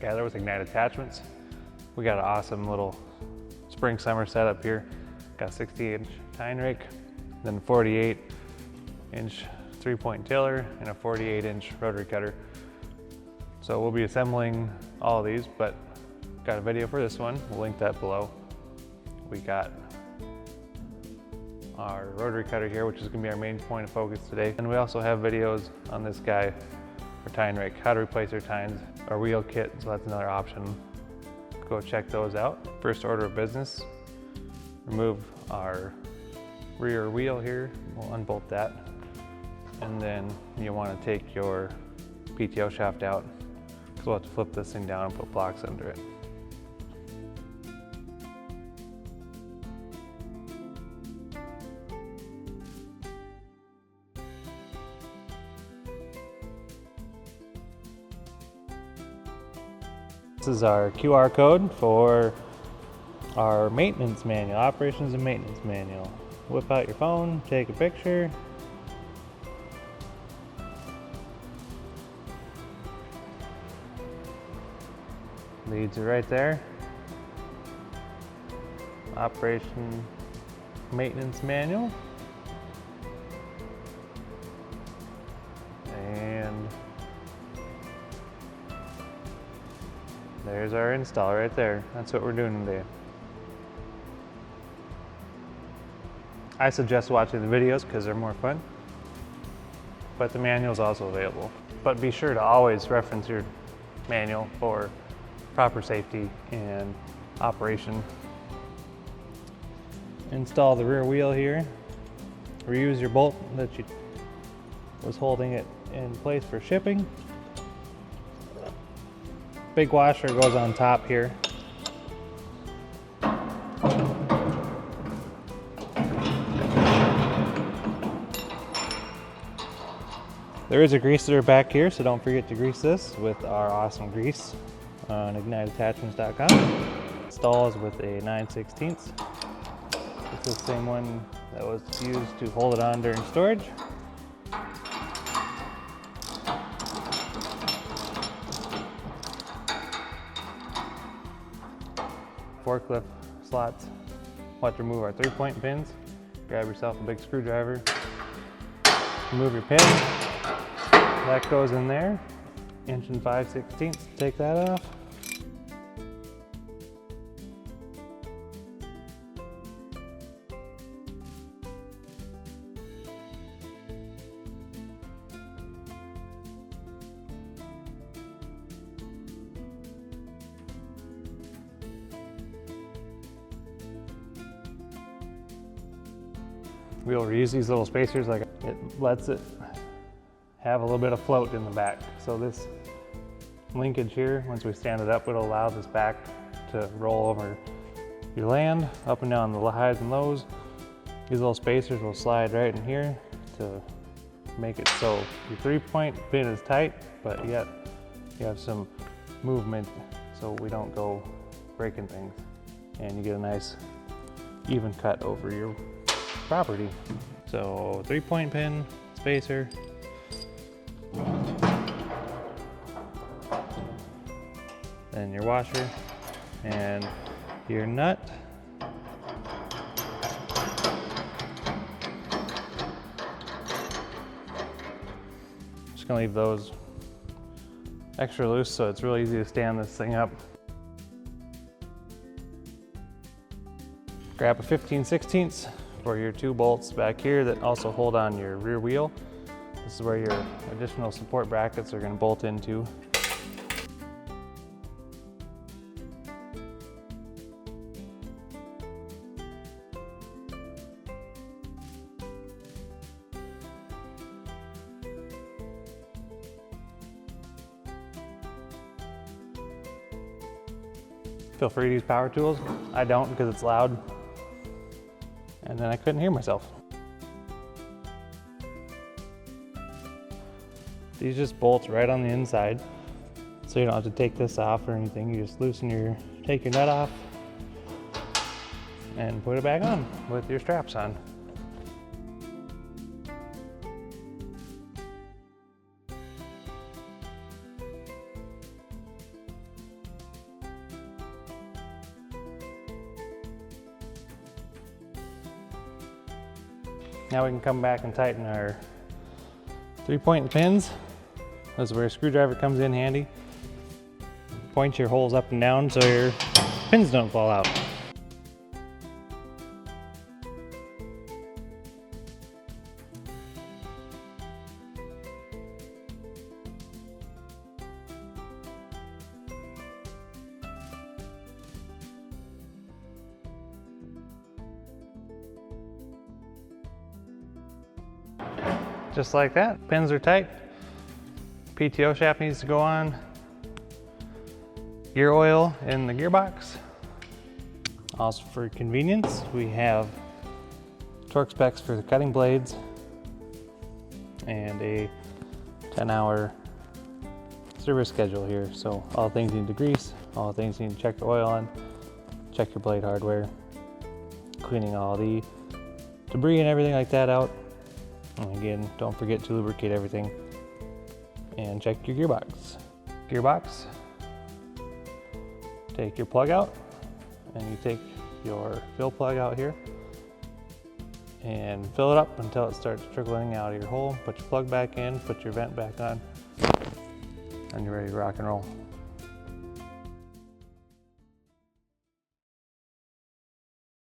together with Ignite attachments. We got an awesome little spring summer setup here. Got a 60-inch tine rake, then 48-inch 3-point tiller, and a 48-inch rotary cutter. So we'll be assembling all of these, but got a video for this one. We'll link that below. We got our rotary cutter here, which is gonna be our main point of focus today. And we also have videos on this guy, our tine rake, how to replace our tines, our wheel kit, so that's another option. Go check those out. First order of business, remove our rear wheel here. We'll unbolt that. And then you wanna take your PTO shaft out, because we'll have to flip this thing down and put blocks under it. This is our QR code for our maintenance manual, operations and maintenance manual. Whip out your phone, take a picture. Leads are right there. Operation maintenance manual. And there's our install right there. That's what we're doing today. I suggest watching the videos because they're more fun, but the manual is also available. But be sure to always reference your manual for proper safety and operation. Install the rear wheel here. Reuse your bolt that was holding it in place for shipping. Big washer goes on top here. There is a greaser back here, so don't forget to grease this with our awesome grease on igniteattachments.com. Installs with a 9/16. It's the same one that was used to hold it on during storage. Forklift slots. We'll have to remove our 3-point pins. Grab yourself a big screwdriver. Remove your pin. That goes in there. 1 5/16. Take that off. We'll reuse these little spacers, like it lets it have a little bit of float in the back. So this linkage here, once we stand it up, it'll allow this back to roll over your land, up and down the highs and lows. These little spacers will slide right in here to make it so your 3-point pin is tight, but yet you have some movement so we don't go breaking things. And you get a nice even cut over your property. So 3-point pin, spacer, then your washer and your nut. Just gonna leave those extra loose so it's really easy to stand this thing up. Grab a 15/16 for your 2 bolts back here that also hold on your rear wheel. This is where your additional support brackets are going to bolt into. Feel free to use power tools. I don't because it's loud. And then I couldn't hear myself. These just bolt right on the inside, so you don't have to take this off or anything. You just take your nut off and put it back on with your straps on. Now we can come back and tighten our 3-point pins. This is where a screwdriver comes in handy. Point your holes up and down so your pins don't fall out. Just like that, pins are tight. PTO shaft needs to go on. Gear oil in the gearbox. Also for convenience, we have torque specs for the cutting blades and a 10-hour service schedule here. So all things you need to grease, all things you need to check the oil on, check your blade hardware, cleaning all the debris and everything like that out. And again, don't forget to lubricate everything and check your gearbox. Gearbox, take your plug out and you take your fill plug out here and fill it up until it starts trickling out of your hole. Put your plug back in, put your vent back on, and you're ready to rock and roll.